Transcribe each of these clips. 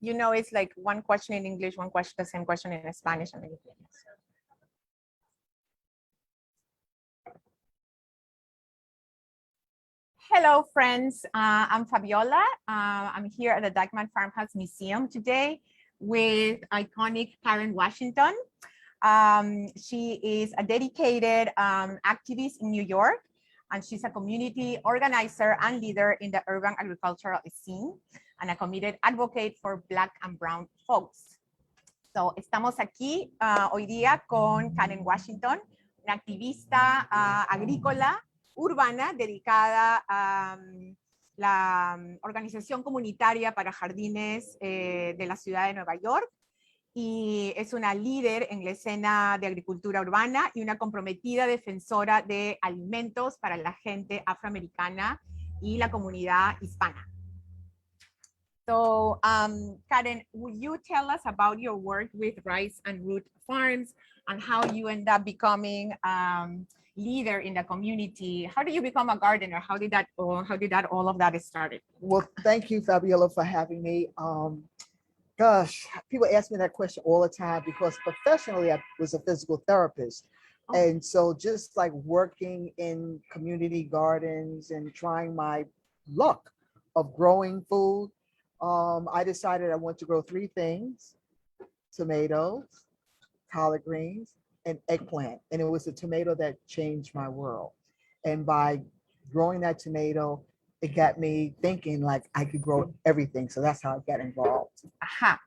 you know, it's like one question in English, one question, the same question in Spanish, and everything. Hello, friends. I'm Fabiola. I'm here at the Dyckman Farmhouse Museum today with iconic Karen Washington. She is a dedicated activist in New York, and she's a community organizer and leader in the urban agricultural scene, and a committed advocate for Black and Brown folks. So, estamos aquí hoy día con Karen Washington, una activista agrícola urbana dedicada a la organización comunitaria para jardines de la ciudad de Nueva York, y es una líder en la escena de agricultura urbana y una comprometida defensora de alimentos para la gente afroamericana y la comunidad hispana. So, Karen, would you tell us about your work with Rice and Root Farms and how you end up becoming leader in the community? How did you become a gardener? How did all of that started? Well, thank you, Fabiola, for having me. Gosh, people ask me that question all the time because professionally I was a physical therapist. Oh. And so just like working in community gardens and trying my luck of growing food, I decided I want to grow three things: tomatoes, collard greens, and eggplant. And it was the tomato that changed my world. And by growing that tomato, it got me thinking like I could grow everything. So that's how I got involved. Ajá.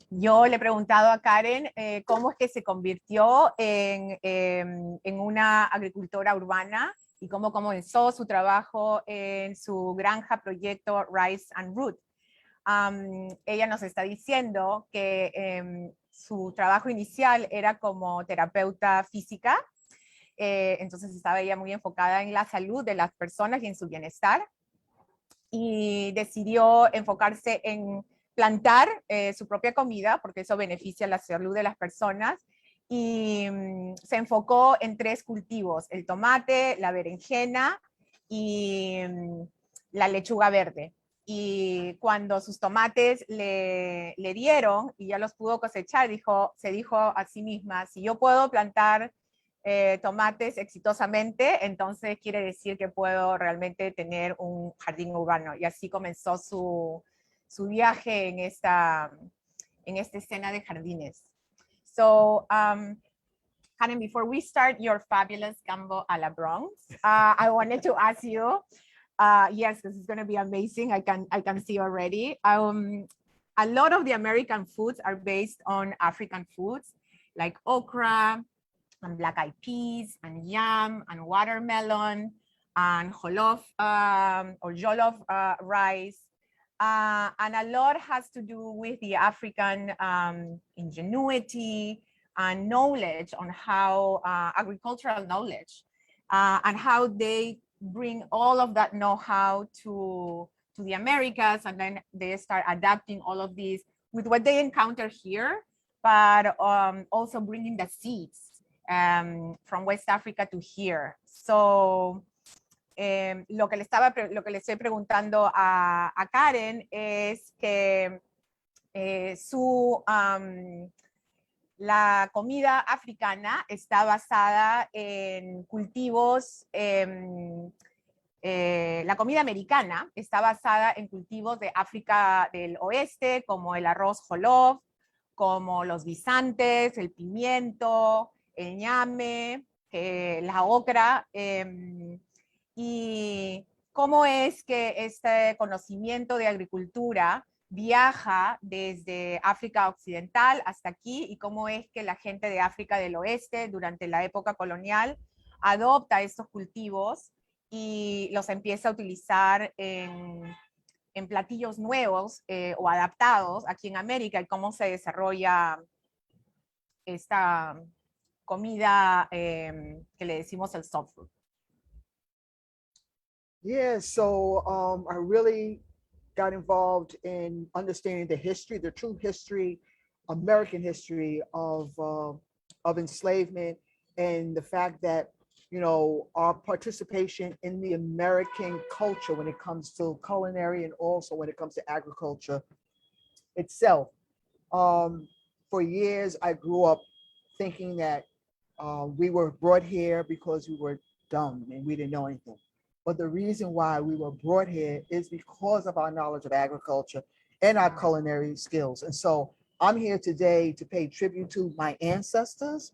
Yo le he preguntado a Karen cómo es que se convirtió en una agricultora urbana y cómo comenzó su trabajo en su granja proyecto Rice and Root. Ella nos está diciendo que su trabajo inicial era como terapeuta física, entonces estaba ella muy enfocada en la salud de las personas y en su bienestar, y decidió enfocarse en plantar su propia comida porque eso beneficia la salud de las personas, y se enfocó en tres cultivos: el tomate, la berenjena y la lechuga verde. Y cuando sus tomates le dieron y ya los pudo cosechar, se dijo a sí misma: si yo puedo plantar tomates exitosamente, entonces quiere decir que puedo realmente tener un jardín urbano. Y así comenzó su viaje en esta escena de jardines. So, Karen, before we start your fabulous gumbo a la Bronx, I wanted to ask you, yes, this is going to be amazing. I can see already. A lot of the American foods are based on African foods, like okra, and black-eyed peas, and yam, and watermelon, and jollof rice. And a lot has to do with the African ingenuity and knowledge on how, agricultural knowledge, and how they bring all of that know-how to the Americas, and then they start adapting all of these with what they encounter here, but also bringing the seeds from West Africa to here. So, lo que le estoy preguntando a Karen es que la comida africana está basada en cultivos, la comida americana está basada en cultivos de África del Oeste, como el arroz jollof, como los guisantes, el pimiento, el ñame, la okra, y cómo es que este conocimiento de agricultura viaja desde África Occidental hasta aquí, y cómo es que la gente de África del Oeste durante la época colonial adopta estos cultivos y los empieza a utilizar en platillos nuevos o adaptados aquí en América, y cómo se desarrolla esta comida que le decimos el soul food. Yeah, so I really got involved in understanding the history, the true history, American history of enslavement, and the fact that, you know, our participation in the American culture when it comes to culinary and also when it comes to agriculture itself. For years, I grew up thinking that we were brought here because we were dumb and we didn't know anything. But the reason why we were brought here is because of our knowledge of agriculture and our culinary skills. And so I'm here today to pay tribute to my ancestors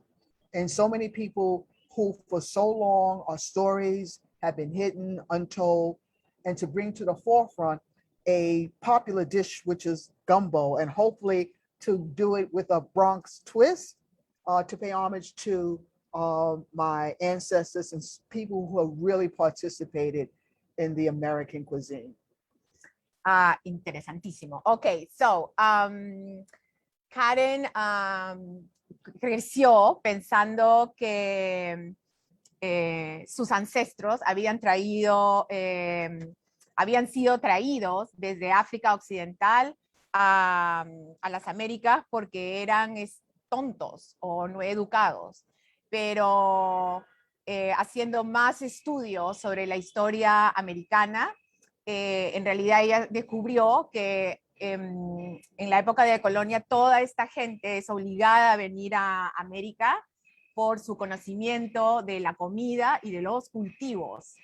and so many people who for so long our stories have been hidden, untold, and to bring to the forefront a popular dish, which is gumbo, and hopefully to do it with a Bronx twist, to pay homage to my ancestors and people who have really participated in the American cuisine. Interesantísimo. Okay, so Karen creció pensando que sus ancestros habían sido traídos desde África Occidental a las Américas porque eran tontos o no educados, pero haciendo más estudios sobre la historia americana, en realidad ella descubrió que en la época de la colonia toda esta gente es obligada a venir a América por su conocimiento de la comida y de los cultivos.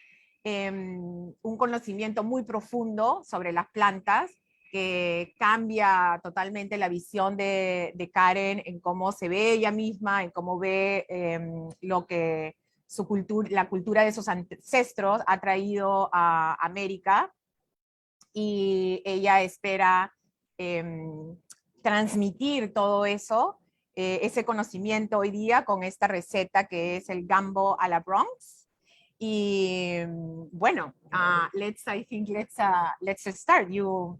Un conocimiento muy profundo sobre las plantas que cambia totalmente la visión de Karen en cómo se ve ella misma, en cómo ve lo que la cultura de sus ancestros ha traído a América, y ella espera transmitir todo eso, ese conocimiento hoy día con esta receta que es el gumbo a la Bronx. Y bueno, let's start. You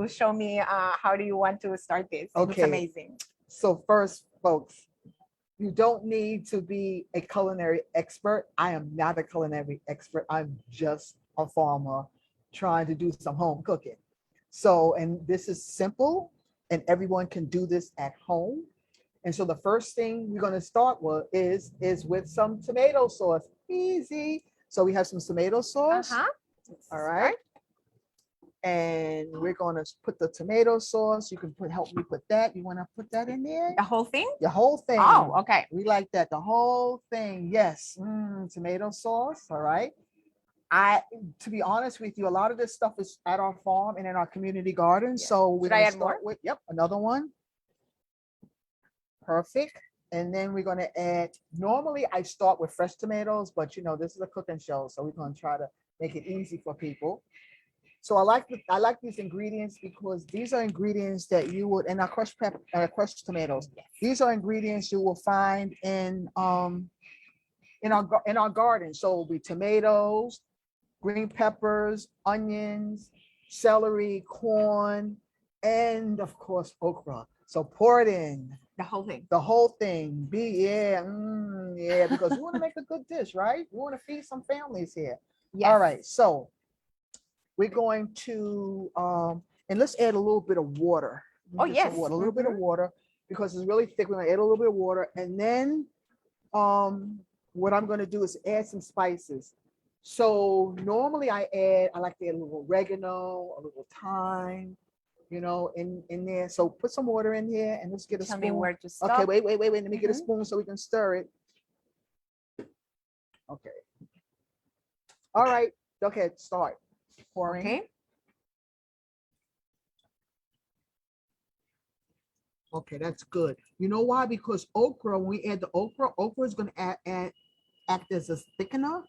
show me how do you want to start this. Okay. It's amazing. So first, folks, you don't need to be a culinary expert. I am not a culinary expert. I'm just a farmer trying to do some home cooking. So, and this is simple and everyone can do this at home. And so the first thing we're going to start with is with some tomato sauce. Easy. So we have some tomato sauce. All right. And we're going to put the tomato sauce. You can help me put that. You want to put that in there? The whole thing? The whole thing. Oh, okay. We like that. The whole thing. Yes. Tomato sauce. All right. To be honest with you, a lot of this stuff is at our farm and in our community garden. Yeah. So we're going to start with, another one. Perfect. And then we're going to add, normally I start with fresh tomatoes, but you know, this is a cooking show. So we're going to try to make it easy for people. So I like these ingredients because these are ingredients that you would, and our crushed tomatoes. These are ingredients you will find in our garden. So it'll be tomatoes, green peppers, onions, celery, corn, and of course okra. So pour it in. The whole thing. The whole thing. Yeah, because we want to make a good dish, right? We want to feed some families here. Yes. All right, so we're going to, and let's add a little bit of water. Oh, yes. A little bit of water because it's really thick. We're going to add a little bit of water. And then what I'm going to do is add some spices. So normally I like to add a little oregano, a little thyme, you know, in there. So put some water in here and let's get a spoon. Tell me where to stop. Okay, wait. Let me get a spoon so we can stir it. Okay. All right. Okay, start pouring. Okay. Okay, that's good. You know why? Because okra, when we add the okra is going to act as a thickener.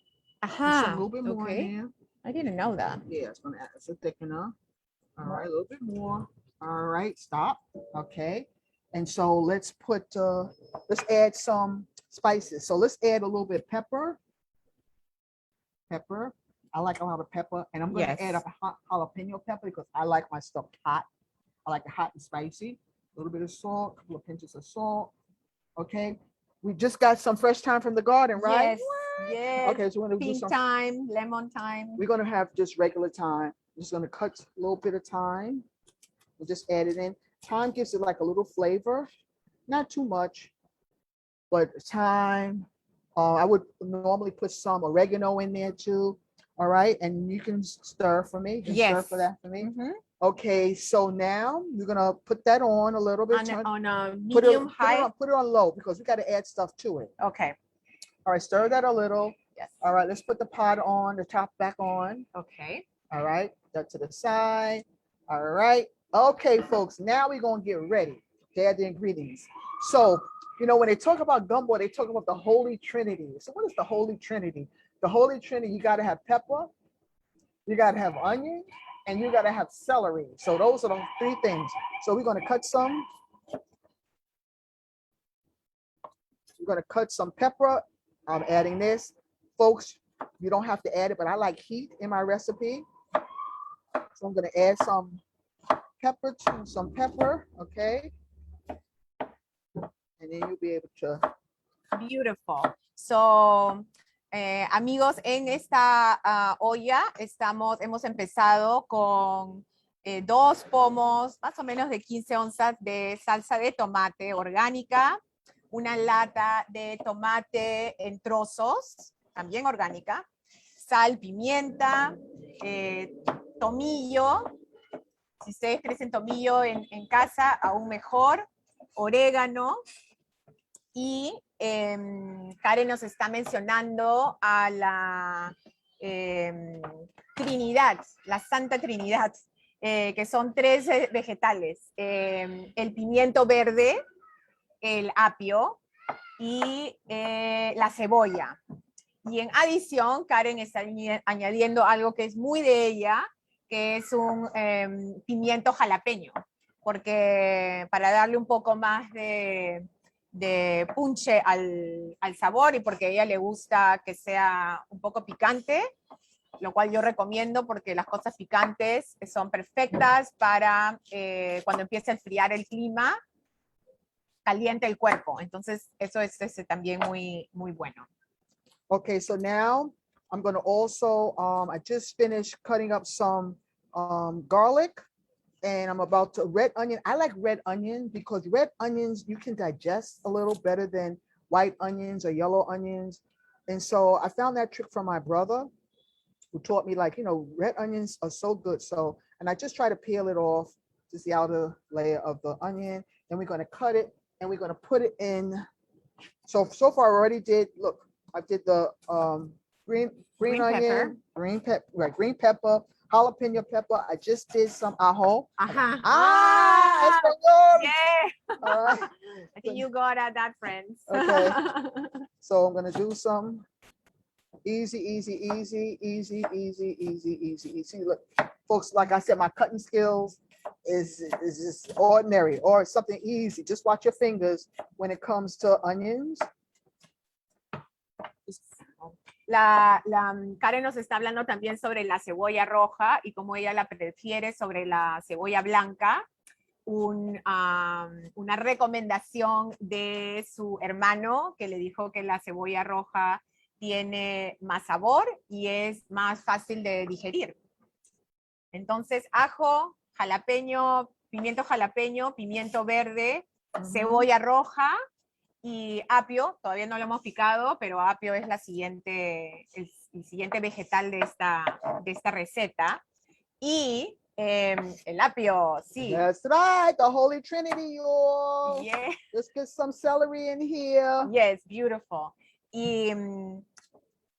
So a little bit more in there. I didn't know that. Yeah, it's going to act as a thickener. All right, a little bit more. All right, stop. Okay. And so let's add some spices. So let's add a little bit of pepper. I like a lot of pepper. And I'm going to add a hot jalapeno pepper because I like my stuff hot. I like it hot and spicy. A little bit of salt, a couple of pinches of salt. Okay. We just got some fresh thyme from the garden, right? Yes. Okay, so we're going to do some thyme, lemon thyme. We're going to have just regular thyme. I'm just going to cut a little bit of thyme. We'll just add it in. Thyme gives it like a little flavor. Not too much, but thyme. I would normally put some oregano in there too. All right. And you can stir for me. Stir for that for me. Okay, so now you're gonna put that on a little bit. On a Put it, medium high. put it on low because we got to add stuff to it. Okay. All right, stir that a little. Yes. All right, let's put the pot on, the top back on. Okay. All right, that to the side. All right. Okay, folks, now we're gonna get ready to add the ingredients. So, you know, when they talk about gumbo, they talk about the Holy Trinity. So what is the Holy Trinity? The Holy Trinity, you gotta have pepper, you gotta have onion, and you gotta have celery. So those are the three things. So we're gonna cut some. We're gonna cut some pepper. I'm adding this. Folks, you don't have to add it, but I like heat in my recipe. So I'm gonna add some pepper to some pepper, okay? And then you'll be able to. Beautiful. So, amigos, en esta olla hemos empezado con 2 pomos, más o menos de 15 onzas de salsa de tomate orgánica, una lata de tomate en trozos, también orgánica, sal, pimienta, tomillo, si ustedes crecen tomillo en casa, aún mejor, orégano, y Karen nos está mencionando a la Trinidad, la Santa Trinidad, que son 3 vegetales, el pimiento verde, el apio y la cebolla. Y en adición, Karen está añadiendo algo que es muy de ella, que es un pimiento jalapeño, porque para darle un poco más de punche al sabor y porque a ella le gusta que sea un poco picante, lo cual yo recomiendo porque las cosas picantes son perfectas para cuando empiece a enfriar el clima, caliente el cuerpo. Entonces, eso es también muy, muy bueno. Okay, so now I'm going to also, I just finished cutting up some garlic, and I'm about to red onion. I like red onion because red onions you can digest a little better than white onions or yellow onions. And so I found that trick from my brother who taught me, like, you know, red onions are so good. So, and I just try to peel it off, just the outer layer of the onion. Then we're going to cut it and we're going to put it in. So far I already did, look, I did the green onion, pepper. Green pepper, jalapeno pepper. I just did some ajo. Ajá. Español. Yeah. All right. I think you got at that, friends. Okay. So I'm gonna do some easy. Look, folks, like I said, my cutting skills is just ordinary or something easy. Just watch your fingers when it comes to onions. Karen nos está hablando también sobre la cebolla roja y cómo ella la prefiere sobre la cebolla blanca. Una recomendación de su hermano que le dijo que la cebolla roja tiene más sabor y es más fácil de digerir. Entonces, ajo, jalapeño, pimiento verde, cebolla roja y apio. Todavía no lo hemos picado, pero apio es el siguiente vegetal de esta receta. Y el apio, sí. That's right, the Holy Trinity, y'all. Yeah. Let's get some celery in here. Yes, beautiful. Y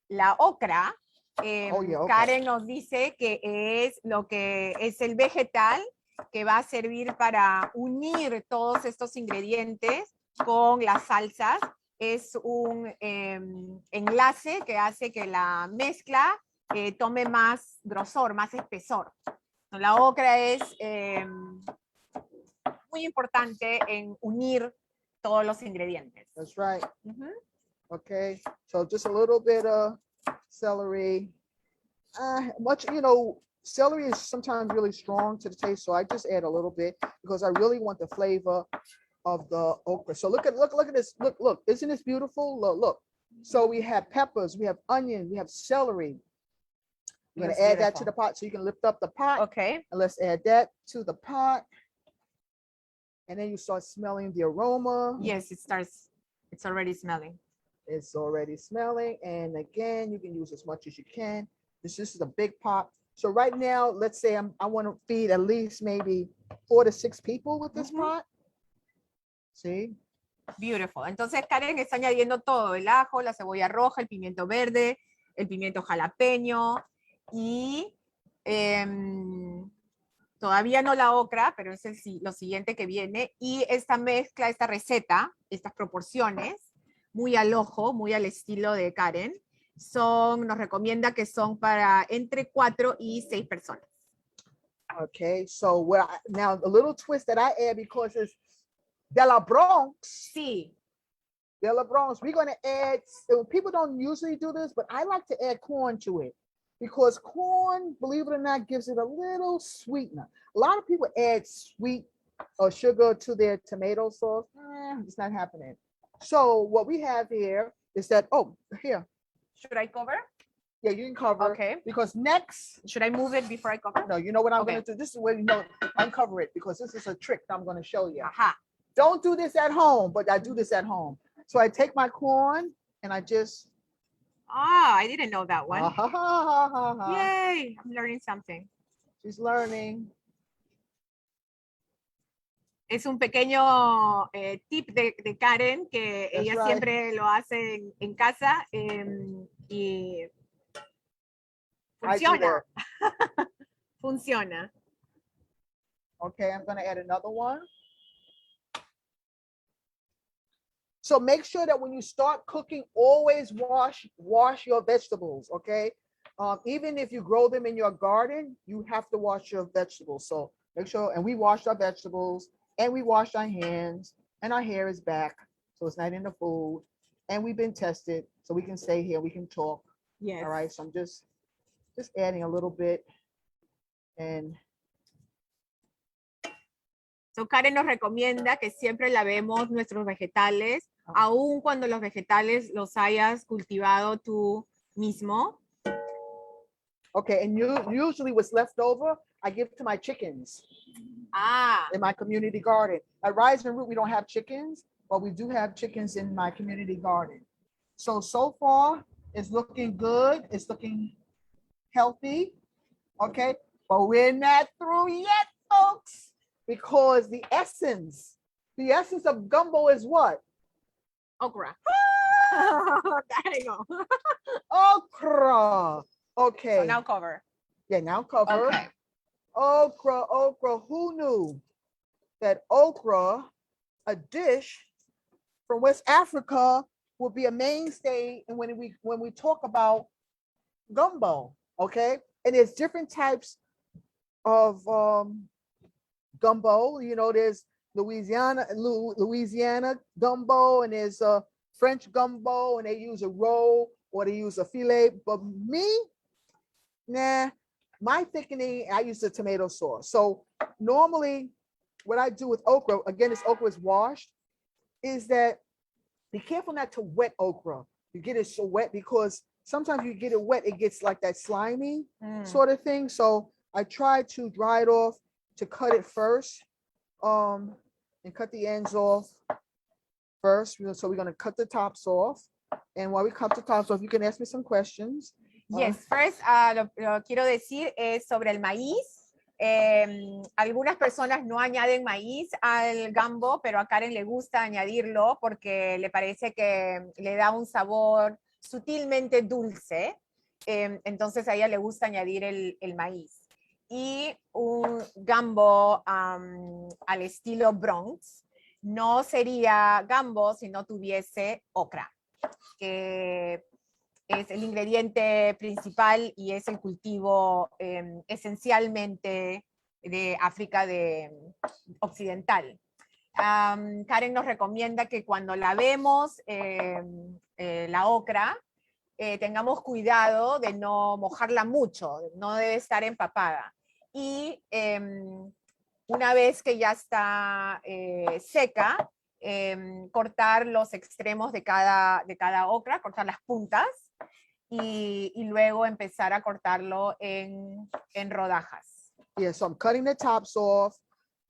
la okra, okra. Karen nos dice que es el vegetal que va a servir para unir todos estos ingredientes con las salsas. Es un enlace que hace que la mezcla tome más grosor, más espesor. La okra es muy importante en unir todos los ingredientes. That's right. Okay, so just a little bit of celery. Celery is sometimes really strong to the taste, so I just add a little bit because I really want the flavor of the okra. So look at this. Look, isn't this beautiful? Look. So we have peppers, we have onion, we have celery. We're going to add that to the pot so you can lift up the pot. Okay. And let's add that to the pot. And then you start smelling the aroma. Yes, it's already smelling. It's already smelling. And again, you can use as much as you can. This is a big pot. So right now, let's say I want to feed at least maybe 4 to 6 people with this pot. See? Beautiful. Entonces Karen está añadiendo todo, el ajo, la cebolla roja, el pimiento verde, el pimiento jalapeño y todavía no la ocra, pero es lo siguiente que viene. Y esta mezcla, esta receta, estas proporciones, muy al ojo, muy al estilo de Karen, nos recomienda que son para entre 4 y 6 personas. Okay, so now a little twist that I add because it's de la Bronx. Sí. De la Bronx. We're going to add, people don't usually do this, but I like to add corn to it because corn, believe it or not, gives it a little sweetener. A lot of people add sweet or sugar to their tomato sauce. It's not happening. So what we have here is that, oh, here. Should I cover? Yeah, you can cover. Okay. Because next. Should I move it before I cover? No, you know what I'm going to do? This is where you know, uncover it because this is a trick I'm going to show you. Aha. Don't do this at home, but I do this at home. So I take my corn and I just. Ah, I didn't know that one. Yay, I'm learning something. She's learning. Es un pequeño tip de Karen que That's ella right. siempre lo hace en casa y funciona. Funciona. Okay, I'm going to add another one. So make sure that when you start cooking, always wash your vegetables, okay? Even if you grow them in your garden, you have to wash your vegetables. So make sure, and we washed our vegetables, and we washed our hands, and our hair is back, so it's not in the food, and we've been tested, so we can stay here, we can talk. Yes. All right, so I'm just adding a little bit, and So Karen nos recomienda que siempre lavemos nuestros vegetales, aun cuando los vegetales los hayas cultivado tú mismo. okay, and usually what's left over, I give to my chickens. In my community garden. At Rise and Root, we don't have chickens, but we do have chickens in my community garden. So far, it's looking good. It's looking healthy, okay? But we're not through yet, folks, because the essence of gumbo is what? Okra. There you go. Okra. Okay. So now cover. Yeah, now cover. Okay. Okra. Who knew that okra, a dish from West Africa, will be a mainstay and when we talk about gumbo, okay? And there's different types of gumbo. You know, there's Louisiana gumbo, and there's a French gumbo, and they use a roll or they use a filet. But me, nah. My thickening, I use the tomato sauce. So normally what I do with okra, again, this okra is washed, is that be careful not to wet okra. You get it so wet because sometimes you get it wet, it gets like that slimy sort of thing. So I try to dry it off, to cut it first, and cut the ends off first. So we're gonna cut the tops off. And while we cut the tops off, you can ask me some questions. Yes, first, lo quiero decir es sobre el maíz. Algunas personas no añaden maíz al gumbo, pero a Karen le gusta añadirlo porque le parece que le da un sabor sutilmente dulce. Entonces a ella le gusta añadir el maíz. Y un gumbo al estilo Bronx no sería gumbo si no tuviese okra, que es el ingrediente principal y es el cultivo esencialmente de África occidental. Karen nos recomienda que cuando lavemos la okra, tengamos cuidado de no mojarla mucho, no debe estar empapada. Y una vez que ya está seca, cortar los extremos de cada okra, cortar las puntas, y luego empezar a cortarlo en rodajas. Yeah, so I'm cutting the tops off.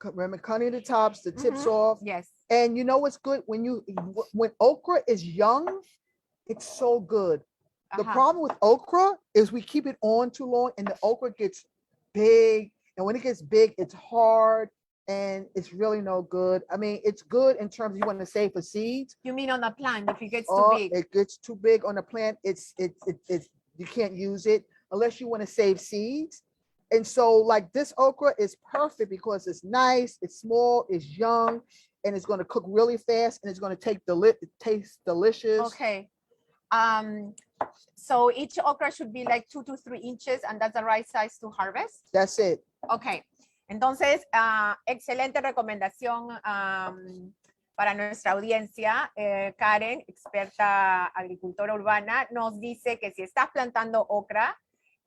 Remember, cutting the tops, the tips off. Yes. And you know what's good? When okra is young, it's so good. The Ajá. problem with okra is we keep it on too long and the okra gets big. And when it gets big, it's hard and it's really no good. I mean, it's good in terms of you want to save for seeds. You mean on a plant if it gets too Or big? it gets too big on the plant, it's you can't use it unless you want to save seeds. And so like this okra is perfect because it's nice, it's small, it's young, and it's going to cook really fast and it's going to taste delicious. Okay. So each okra should be like 2 to 3 inches, and that's the right size to harvest. That's it. Ok, entonces, excelente recomendación para nuestra audiencia. Karen, experta agricultora urbana, nos dice que si estás plantando okra,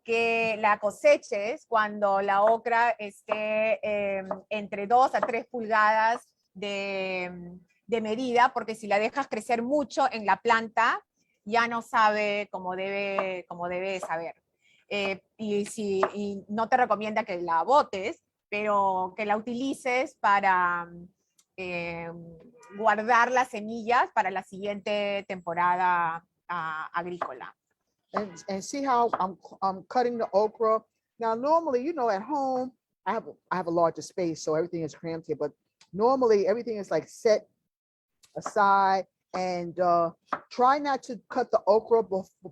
que la coseches cuando la okra esté entre 2 a 3 pulgadas de medida, porque si la dejas crecer mucho en la planta, ya no sabe como debe saber. Y no te recomienda que la botes, pero que la utilices para guardar las semillas para la siguiente temporada agrícola. And see how I'm cutting the okra. Now, normally, you know, at home, I have a larger space, so everything is cramped here, but normally everything is like set aside, and try not to cut the okra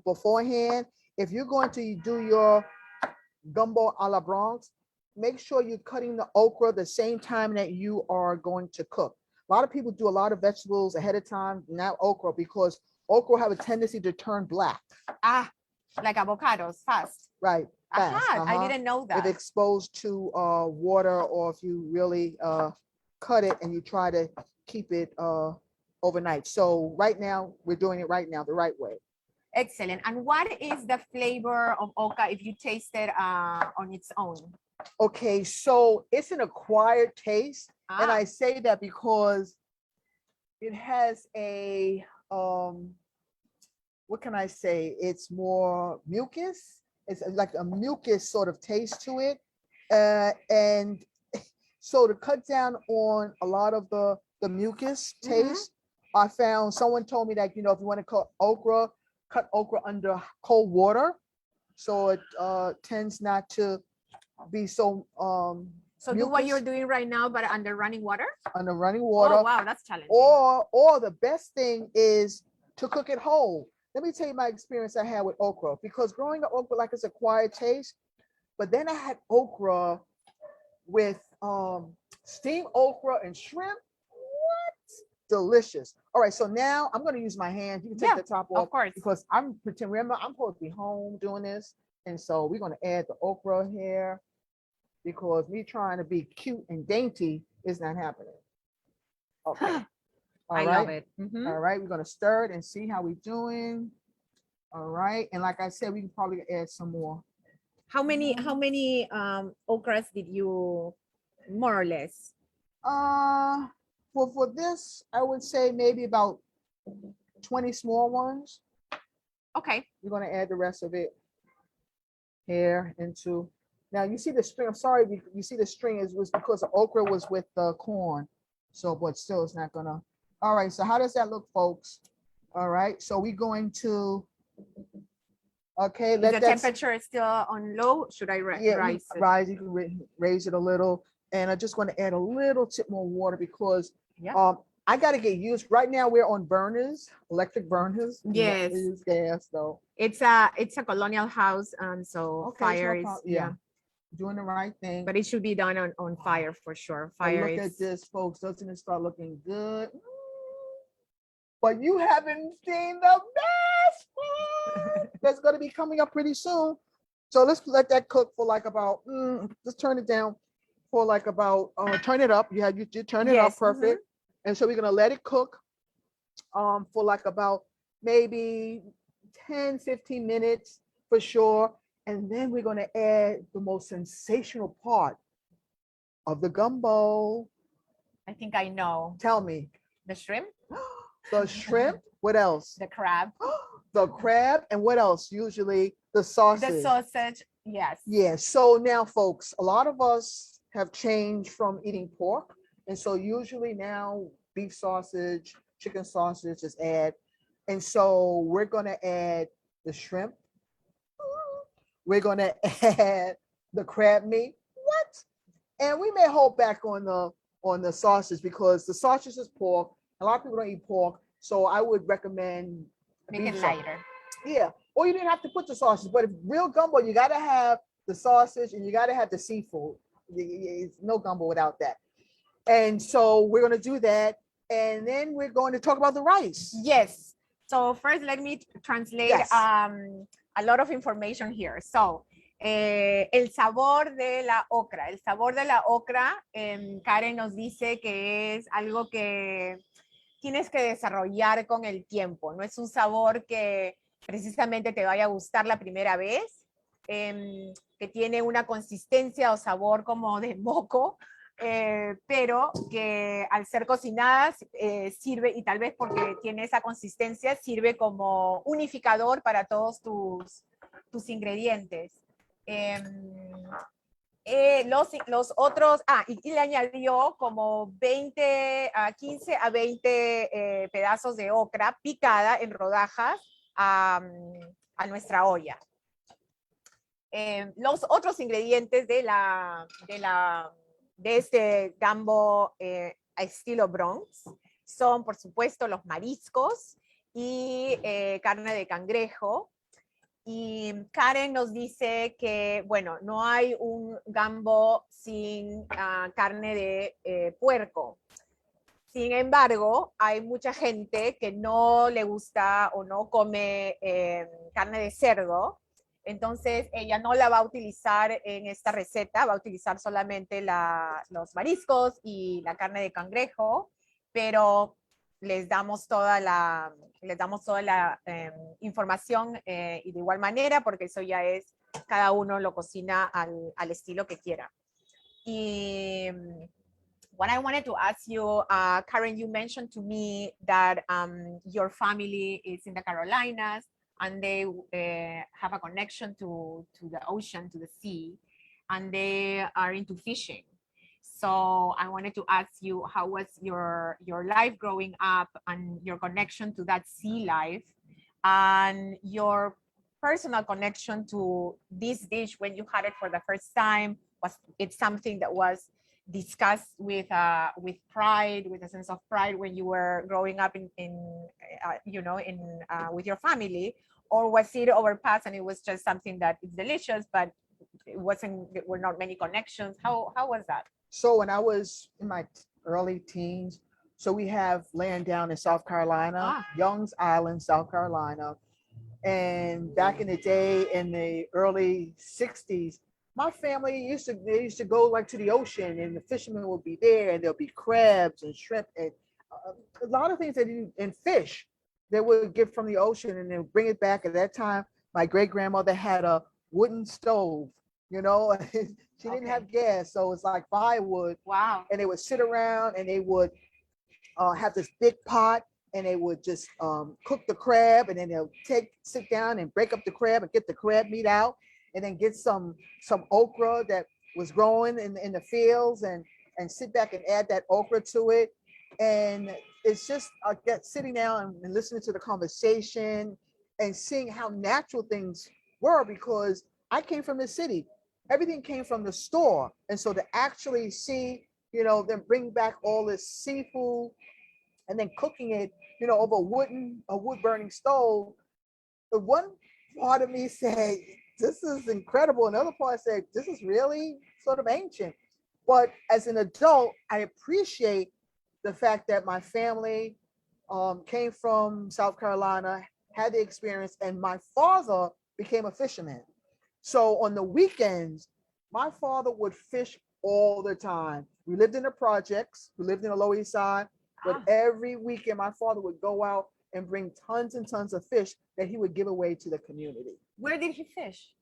beforehand. If you're going to do your gumbo a la Bronx, make sure you're cutting the okra the same time that you are going to cook. A lot of people do a lot of vegetables ahead of time, not okra, because okra have a tendency to turn black. Ah, like avocados, fast. Right, fast. Aha, I didn't know that. If exposed to water, or if you really cut it and you try to keep it overnight. So right now, we're doing it right now, the right way. Excellent. And what is the flavor of okra if you taste it on its own? Okay, so it's an acquired taste. And Ah, I say that because it has a, what can I say? It's more mucus. It's like a mucus sort of taste to it. And so to cut down on a lot of the mucus taste, I found, someone told me that, you know, if you want to cut okra under cold water. So it tends not to be so so do what mucus. you're doing right now, but under running water? Under running water. Oh, wow, that's challenging. Or the best thing is to cook it whole. Let me tell you my experience I had with okra, because growing up okra, like it's acquired taste, but then I had okra with steamed okra and shrimp. What? Delicious. All right, so now I'm going to use my hands. You can take Yeah, the top off, of course. because remember, I'm supposed to be home doing this. And so we're going to add the okra here, because me trying to be cute and dainty is not happening. Okay. All I right. love it. Mhm. All right, we're gonna stir it and see how we're doing. All right, and like I said, we can probably add some more. How many okras did you, more or less? For this, I would say maybe about 20 small ones. Okay. We're gonna add the rest of it here into. Now you see the string. I'm sorry, you see the string was because the okra was with the corn. So, but still, it's not gonna. All right. So how does that look, folks? All right. So we're going to. Okay. Is Let the that. temperature still on low? Should I Yeah, rise it? rise. You can raise it a little, and I just want to add a little tip more water, because Yeah. I got to get used. Right now, we're on burners, electric burners. We Yes. use gas though. It's a colonial house, so Okay, it's no fire is, problem. yeah. Doing the right thing. But it should be done on fire for sure. But Fire look is. at this, folks. Doesn't it start looking good? But you haven't seen the best part. That's going to be coming up pretty soon. So let's let that cook for like about, just turn it down for like about, turn it up. You turn it up, Yes, perfect. And so we're going to let it cook for like about maybe 10, 15 minutes for sure. And then we're going to add the most sensational part of the gumbo. I think I know. Tell me. The shrimp, The shrimp. What else? the crab, The crab. And what else? Usually the sausage. the sausage. Yes. Yeah. So now, folks, a lot of us have changed from eating pork. And so usually now beef sausage, chicken sausage is add. And so we're going to add the shrimp. We're going to add the crab meat. What? And we may hold back on the sausage because the sausage is pork. A lot of people don't eat pork, so I would recommend Make beef it sausage. lighter. Yeah, or you didn't have to put the sausage, but if real gumbo, you got to have the sausage and you got to have the seafood. It's no gumbo without that. And so we're going to do that, and then we're going to talk about the rice. Yes. So first, let me translate Yes. a lot of information here. So, el sabor de la okra. El sabor de la okra, Karen nos dice que es algo que tienes que desarrollar con el tiempo. No es un sabor que precisamente te vaya a gustar la primera vez, que tiene una consistencia o sabor como de moco, pero que al ser cocinadas sirve, y tal vez porque tiene esa consistencia, sirve como unificador para todos tus ingredientes. Los otros, y le añadió como 15 a 20 pedazos de okra picada en rodajas a nuestra olla. Los otros ingredientes de este gumbo a estilo Bronx son, por supuesto, los mariscos y carne de cangrejo. Y Karen nos dice que, bueno, no hay un gumbo sin carne de puerco. Sin embargo, hay mucha gente que no le gusta o no come carne de cerdo. Entonces, ella no la va a utilizar en esta receta, va a utilizar solamente los mariscos y la carne de cangrejo, pero les damos toda la información y de igual manera, porque eso ya es, cada uno lo cocina al estilo que quiera. Y what I wanted to ask you, Karen, you mentioned to me that your family is in the Carolinas, and they have a connection to the ocean, to the sea, and they are into fishing. So I wanted to ask you, how was your life growing up and your connection to that sea life and your personal connection to this dish when you had it for the first time? Was it something that was discussed with pride, with a sense of pride when you were growing up with your family, or was it overpassed and it was just something that is delicious, but there were not many connections? How was that? So when I was in my early teens, so we have land down in South Carolina, Young's Island, South Carolina. And back in the day, in the early 60s, my family used to go like to the ocean, and the fishermen would be there, and there'll be crabs and shrimp and a lot of things and fish they would get from the ocean, and then bring it back. At that time, my great grandmother had a wooden stove. She didn't have gas, so it's like firewood. Wow! And they would sit around, and they would have this big pot, and they would just cook the crab, and then they'll sit down and break up the crab and get the crab meat out, and then get some okra that was growing in the fields, and sit back and add that okra to it. And it's just sitting down and listening to the conversation and seeing how natural things were, because I came from the city. Everything came from the store. And so to actually see, them bring back all this seafood and then cooking it, over a wood burning stove, the one part of me said, this is incredible. Another part said, this is really sort of ancient. But as an adult, I appreciate the fact that my family came from South Carolina, had the experience, and my father became a fisherman. So on the weekends, my father would fish all the time. We lived in the projects. We lived in the Lower East Side. But every weekend, my father would go out and bring tons and tons of fish that he would give away to the community. Where did he fish?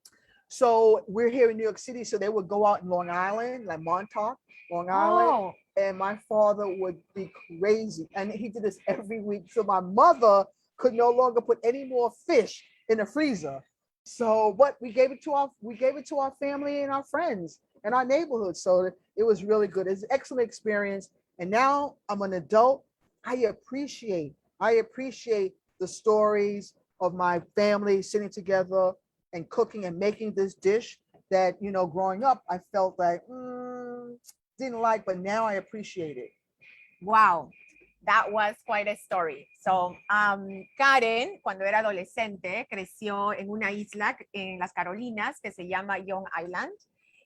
So we're here in New York City. So they would go out in Long Island, like Montauk, Long Island. And my father would be crazy. And he did this every week. So my mother could no longer put any more fish in the freezer. So what we gave it to our family and our friends and our neighborhood. So it was really good. It's an excellent experience. And now I'm an adult. I appreciate the stories of my family sitting together and cooking and making this dish that, you know, growing up, I felt like, didn't like, but now I appreciate it. Wow, that was quite a story. So, Karen, cuando era adolescente, creció en una isla en las Carolinas que se llama Young Island.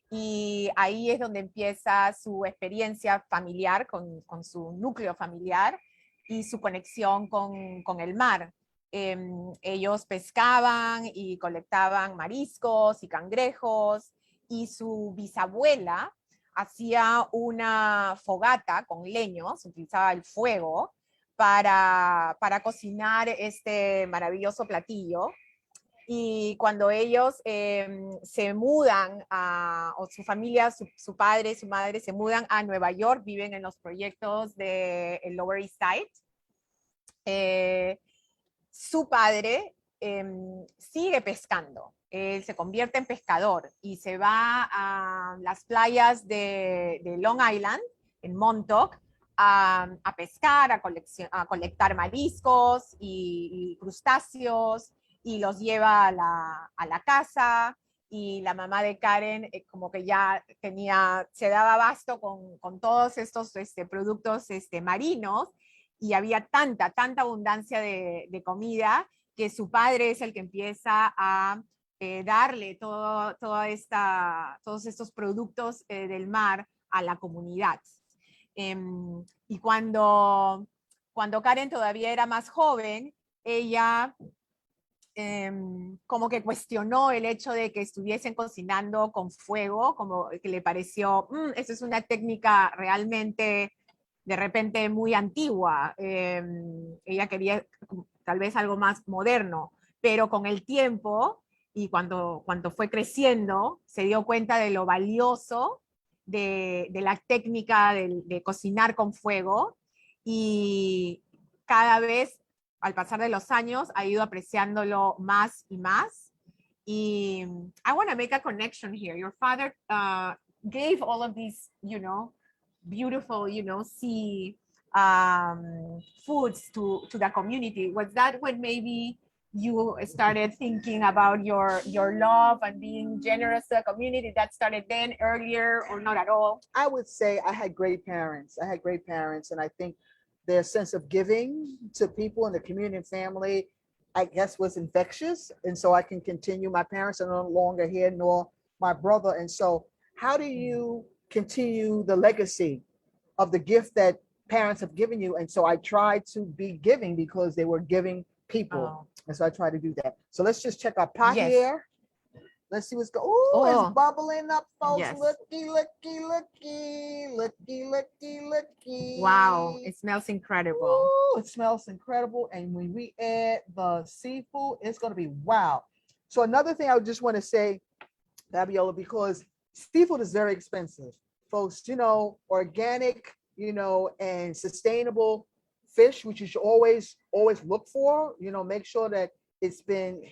Y ahí es donde empieza su experiencia familiar con su núcleo familiar y su conexión con el mar. Ellos pescaban y colectaban mariscos y cangrejos, y su bisabuela hacía una fogata con leños, utilizaba el fuego para cocinar este maravilloso platillo. Y cuando ellos se mudan, o su familia, su padre, su madre se mudan a Nueva York, viven en los proyectos del Lower East Side, su padre sigue pescando. Él se convierte en pescador y se va a las playas de Long Island, en Montauk, a pescar, a colectar mariscos y crustáceos, y los lleva a la casa. Y la mamá de Karen como que ya se daba abasto con todos estos productos productos y había tanta abundancia de comida que su padre es el que empieza a darle todos estos productos del mar a la comunidad. Y cuando Karen todavía era más joven, ella como que cuestionó el hecho de que estuviesen cocinando con fuego, como que le pareció, eso es una técnica realmente de repente muy antigua. Ella quería tal vez algo más moderno, pero con el tiempo y cuando fue creciendo, se dio cuenta de lo valioso de la técnica de cocinar con fuego, y cada vez al pasar de los años ha ido apreciándolo más y más. Y I want to make a connection here. Your father gave all of these, beautiful, sea foods to the community. Was that when maybe you started thinking about your love and being generous to the community? That started then, earlier, or not at all? I would say I had great parents. And I think their sense of giving to people in the community and family, I guess, was infectious. And so I can continue. My parents are no longer here, nor my brother. And so how do you continue the legacy of the gift that parents have given you? And so I try to be giving because they were giving people. Oh. And so I try to do that. So let's just check our pot Yes. here. Let's see what's going. Oh, it's bubbling up, folks. Yes. Looky, looky, looky, looky, looky, looky. Wow, it smells incredible. Ooh, it smells incredible. And when we add the seafood, it's going to be wow. So another thing I just want to say, Fabiola, because seafood is very expensive. Folks, organic, and sustainable fish, which you should always look for, make sure that it's been,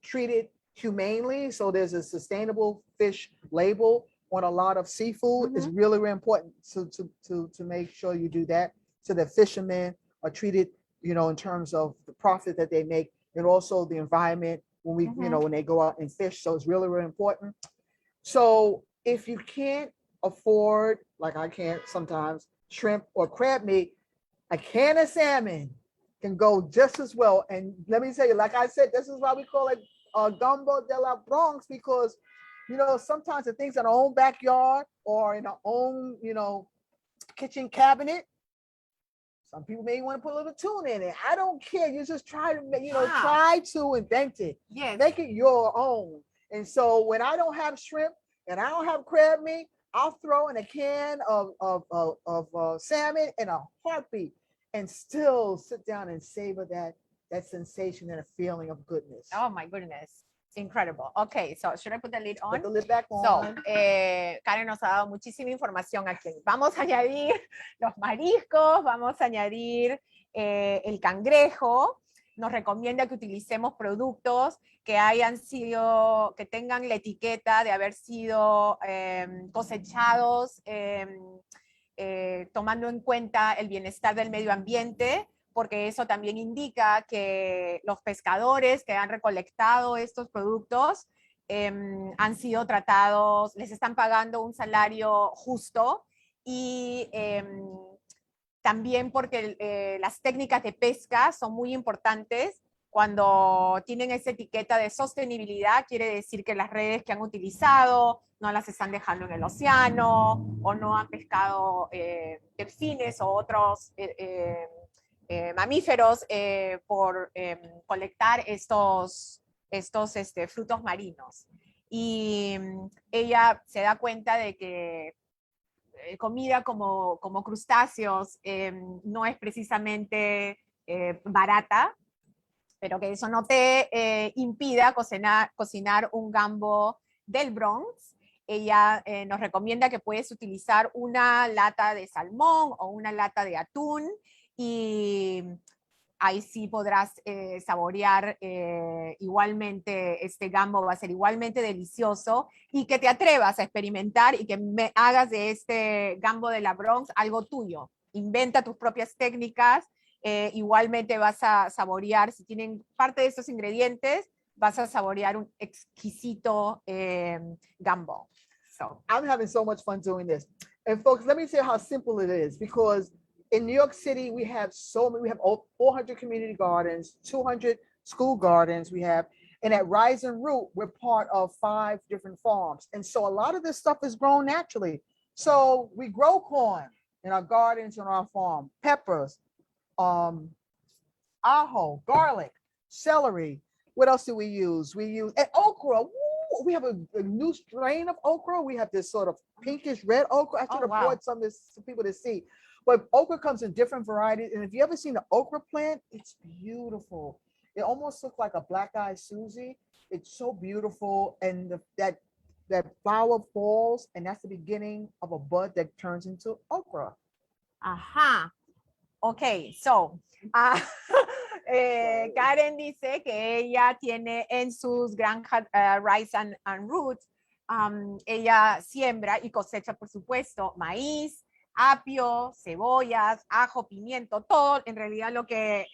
treated humanely. So there's a sustainable fish label on a lot of seafood. It's really, really important to make sure you do that, so that fishermen are treated, in terms of the profit that they make, and also the environment when we, when they go out and fish. So it's really, really important. So if you can't afford, like I can't sometimes, shrimp or crab meat, a can of salmon can go just as well. And let me tell you, like I said, this is why we call it Gumbo de la Bronx, because sometimes the things in our own backyard or in our own kitchen cabinet, some people may want to put a little tuna in it. I don't care. You just try to try to invent it. Yes. Make it your own. And so when I don't have shrimp and I don't have crab meat, I'll throw in a can of salmon in a heartbeat and still sit down and savor that sensation and a feeling of goodness. Oh my goodness. Incredible. Okay, so should I put the lid on? Put the lid back on. So, Karen nos ha dado muchísima información aquí. Vamos a añadir los mariscos, vamos a añadir el cangrejo. Nos recomienda que utilicemos productos que que tengan la etiqueta de haber sido cosechados tomando en cuenta el bienestar del medio ambiente, porque eso también indica que los pescadores que han recolectado estos productos han sido tratados, les están pagando un salario justo y también porque las técnicas de pesca son muy importantes. Cuando tienen esa etiqueta de sostenibilidad, quiere decir que las redes que han utilizado no las están dejando en el océano o no han pescado delfines o otros mamíferos por colectar estos frutos marinos. Y ella se da cuenta de que comida como crustáceos no es precisamente barata, pero que eso no te impida cocinar un gambo del Bronx. Ella nos recomienda que puedes utilizar una lata de salmón o una lata de atún y ahí sí podrás saborear igualmente este gambo, va a ser igualmente delicioso y que te atrevas a experimentar y que hagas de este gambo de la Bronx algo tuyo. Inventa tus propias técnicas, igualmente vas a saborear, si tienen parte de estos ingredientes, vas a saborear un exquisito gambo. So. I'm having so much fun doing this. And folks, let me tell you how simple it is, because in New York City, we have 400 community gardens, 200 school gardens we have. And at Rise and Root, we're part of 5 different farms. And so a lot of this stuff is grown naturally. So we grow corn in our gardens and our farm, peppers, ajo, garlic, celery. What else do we use? We use and okra. Woo, we have a new strain of okra. We have this sort of pinkish red okra. I should have brought some of this for people to see. But okra comes in different varieties. And if you ever seen the okra plant, it's beautiful. It almost looks like a black-eyed Susie. It's so beautiful. And that flower falls, and that's the beginning of a bud that turns into okra. Ajá. Ok, so, Karen dice que ella tiene en sus granjas Rise and Roots, ella siembra y cosecha, por supuesto, maíz, apio, cebollas, ajo, pimiento, todo en realidad lo que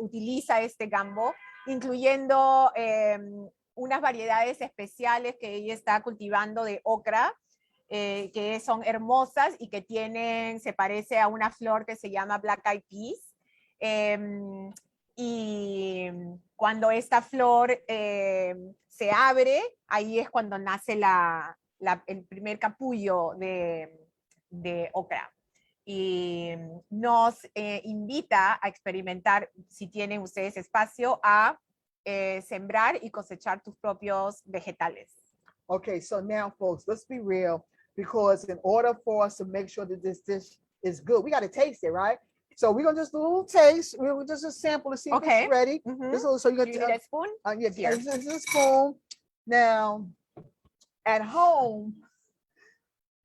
utiliza este gambo, incluyendo unas variedades especiales que ella está cultivando de ocra, que son hermosas y que se parece a una flor que se llama Black Eyed Peas. Y cuando esta flor se abre, ahí es cuando nace el primer capullo de ocra. Y nos invita a experimentar, si tienen ustedes espacio, a sembrar y cosechar tus propios vegetales. Okay, so now, folks, let's be real. Because in order for us to make sure that this dish is good, we got to taste it, right? So we're gonna just do a little taste. We'll just a sample to see if it's ready. Mm-hmm. So you got need a spoon? Yeah, this is a spoon. Now, at home,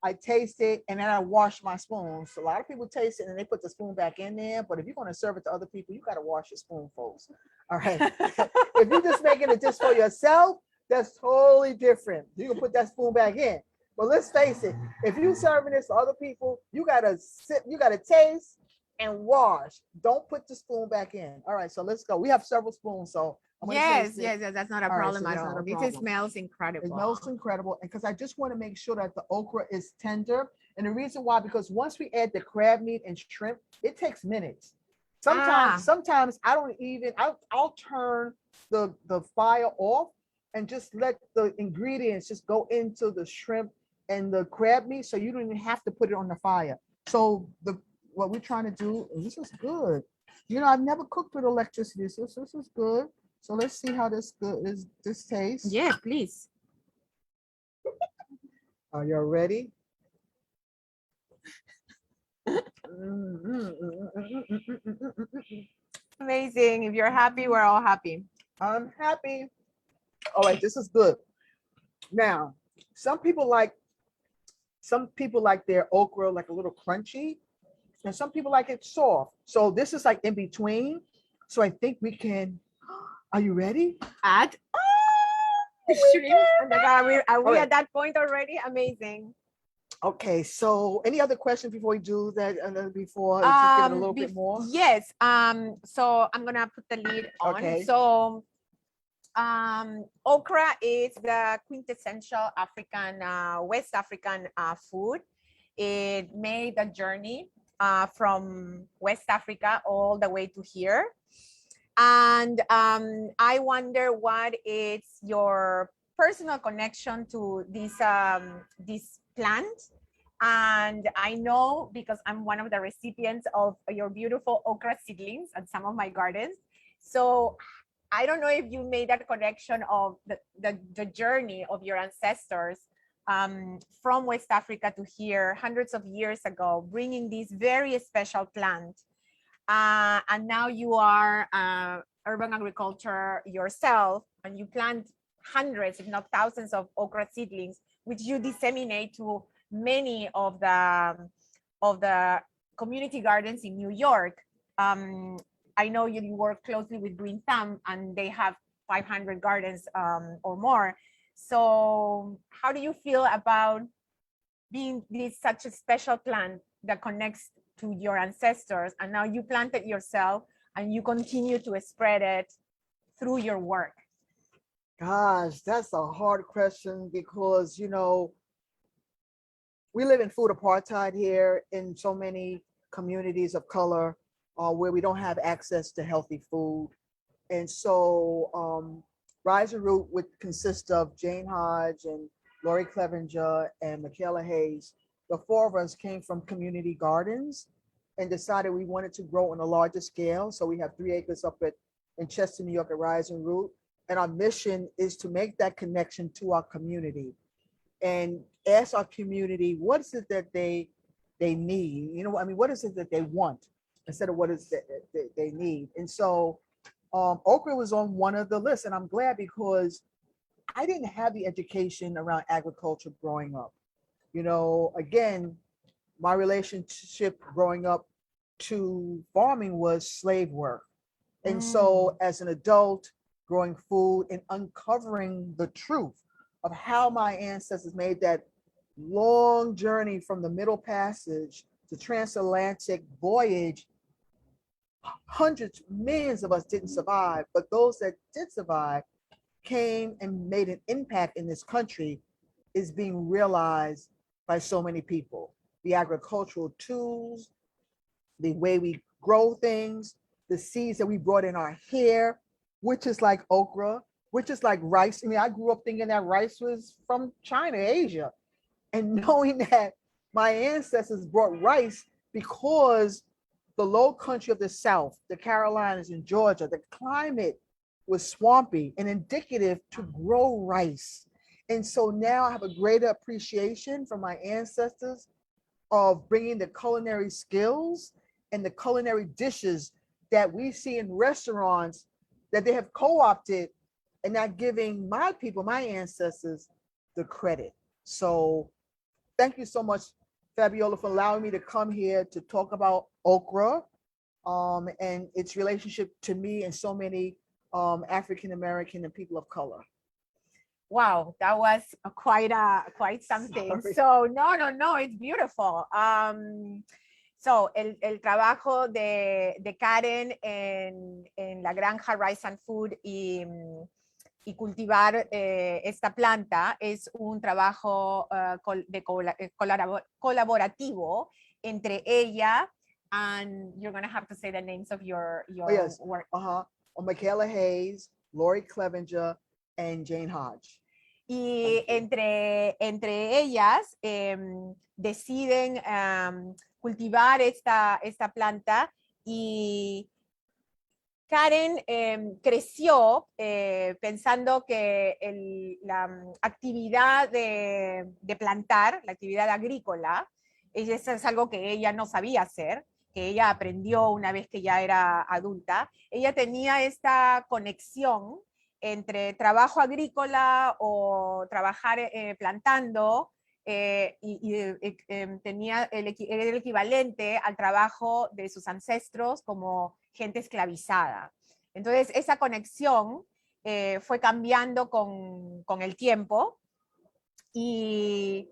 I taste it and then I wash my spoons. So a lot of people taste it and they put the spoon back in there. But if you're gonna serve it to other people, you gotta wash your spoon, folks. All right. If you're just making it just for yourself, that's totally different. You can put that spoon back in. But let's face it, if you're serving this to other people, you gotta taste and wash. Don't put the spoon back in. All right, so let's go. We have several spoons, so yes, that's not a problem at all. This smells incredible. It smells incredible, and because I just want to make sure that the okra is tender. And the reason why, because once we add the crab meat and shrimp, it takes minutes. Sometimes I don't even. I'll turn the fire off and just let the ingredients just go into the shrimp and the crab meat, so you don't even have to put it on the fire. So what we're trying to do, this is good. You know, I've never cooked with electricity, so this is good. So let's see how this tastes. Yeah, please. Are you ready? Amazing. If you're happy, we're all happy. I'm happy. All right, this is good. Now, some people like their okra like a little crunchy, and some people like it soft. So this is like in between. So I think we can. Are you ready? Add shrimp. Oh my God, are we at that point already? Amazing. Okay, so any other questions before we do that? And then before just give it a little bit more. Yes. So I'm gonna put the lid on. Okay. So okra is the quintessential African, West African food. It made a journey from West Africa all the way to here. And I wonder what is your personal connection to this plant. And I know because I'm one of the recipients of your beautiful okra seedlings at some of my gardens. So I don't know if you made that connection of the journey of your ancestors from West Africa to here hundreds of years ago, bringing this very special plant. And now you are urban agriculture yourself, and you plant hundreds, if not thousands, of okra seedlings, which you disseminate to many of the community gardens in New York. I know you work closely with Green Thumb, and they have 500 gardens or more. So how do you feel about being this such a special plant that connects to your ancestors, and now you plant it yourself and you continue to spread it through your work? Gosh, that's a hard question because, you know, we live in food apartheid here in so many communities of color where we don't have access to healthy food. And so Rise and Root would consist of Jane Hodge and Lori Clevenger and Michaela Hayes. The four of us came from community gardens and decided we wanted to grow on a larger scale. So we have 3 acres up in Chester, New York at Rise and Root. And our mission is to make that connection to our community and ask our community, what is it that they need? You know, I mean, what is it that they want instead of what is that they need? And so okra was on one of the lists, and I'm glad because I didn't have the education around agriculture growing up. You know, again, my relationship growing up to farming was slave work. And so as an adult, growing food and uncovering the truth of how my ancestors made that long journey from the Middle Passage to transatlantic voyage, hundreds, millions of us didn't survive, but those that did survive came and made an impact in this country is being realized by so many people. The agricultural tools, the way we grow things, the seeds that we brought in our hair, which is like okra, which is like rice. I mean, I grew up thinking that rice was from China, Asia, and knowing that my ancestors brought rice because the low country of the South, the Carolinas and Georgia, the climate was swampy and indicative to grow rice. And so now I have a greater appreciation for my ancestors of bringing the culinary skills and the culinary dishes that we see in restaurants that they have co-opted and not giving my people, my ancestors, the credit. So thank you so much, Fabiola, for allowing me to come here to talk about okra and its relationship to me and so many African-American and people of color. Wow, that was quite something. Sorry. So no, it's beautiful. So el trabajo de Karen en la granja Rice and Food y cultivar esta planta es un trabajo colaborativo entre ella, and you're going to have to say the names of your work. Michaela Hayes, Lori Clevenger, and Jane Hodge. Y entre ellas deciden cultivar esta planta, y Karen creció pensando que la actividad de plantar, la actividad agrícola, eso es algo que ella no sabía hacer, que ella aprendió una vez que ya era adulta. Ella tenía esta conexión entre trabajo agrícola o trabajar plantando, tenía era el equivalente al trabajo de sus ancestros como gente esclavizada. Entonces, esa conexión fue cambiando con el tiempo, y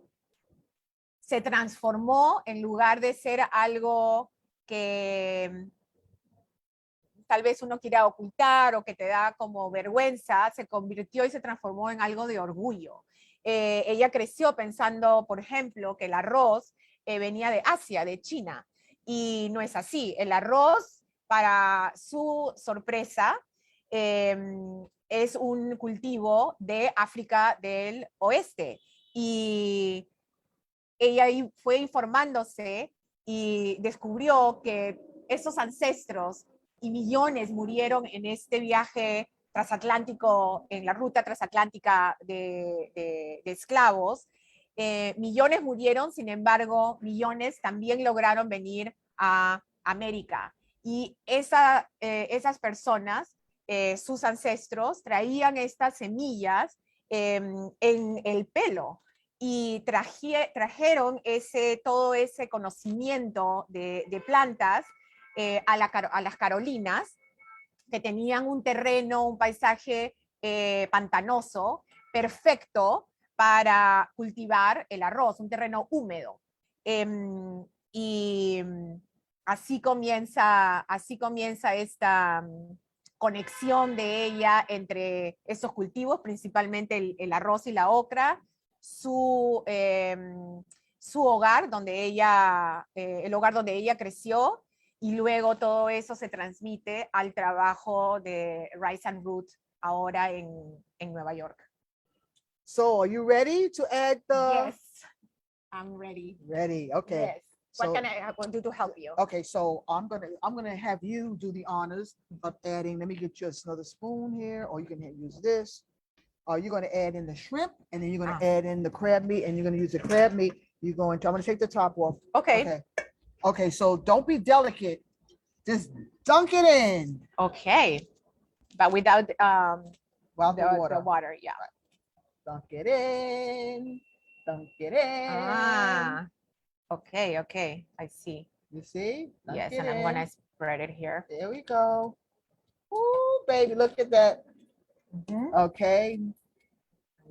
se transformó en lugar de ser algo que tal vez uno quiera ocultar o que te da como vergüenza, se convirtió y se transformó en algo de orgullo. Ella creció pensando, por ejemplo, que el arroz venía de Asia, de China, y no es así. El arroz, para su sorpresa, es un cultivo de África del Oeste. Y ella fue informándose y descubrió que esos ancestros y millones murieron en este viaje transatlántico, en la ruta transatlántica de esclavos. Millones murieron, sin embargo, millones también lograron venir a América. Y esas personas, sus ancestros, traían estas semillas en el pelo y trajeron todo ese conocimiento de plantas a las Carolinas, que tenían un terreno, un paisaje pantanoso, perfecto para cultivar el arroz, un terreno húmedo. Y así comienza esta conexión de ella entre esos cultivos, principalmente el arroz y la ocra, su hogar, el hogar donde ella creció, y luego todo eso se transmite al trabajo de Rice and Root ahora en Nueva York. So are you ready to add the? Yes, I'm ready. Ready, okay. Yes. So, What can I do to help you? okay, so I'm gonna have you do the honors of adding. Let me get you another spoon here, or you can use this. You're gonna add in the shrimp, and then you're gonna add in the crab meat, and you're gonna use the crab meat. I'm gonna take the top off. Okay. Okay, so don't be delicate. Just dunk it in. Okay. But without Well, the water, yeah. Dunk it in. Dunk it in. Ah, okay, I see. You see? Dunk Yes, it and I'm in. gonna spread it here. There we go. Ooh, baby, look at that. Okay.